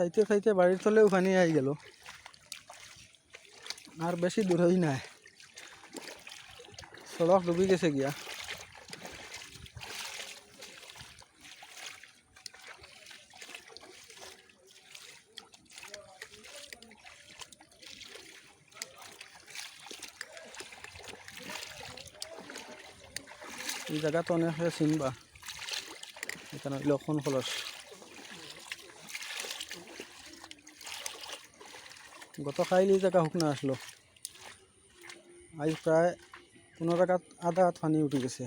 চাইতে চাইতে বাড়ির তলেও পানি আই গেল, আর বেশি দূরই নাই, সড়ক ডুবি গেছে গিয়া। এই জায়গা তো অনেক চিনবা, এখানে লক্ষণ খলস। গতকাল এই জায়গা শুকনা আসলো, আজ প্রায় 15 আধা হাত পানি উঠে গেছে।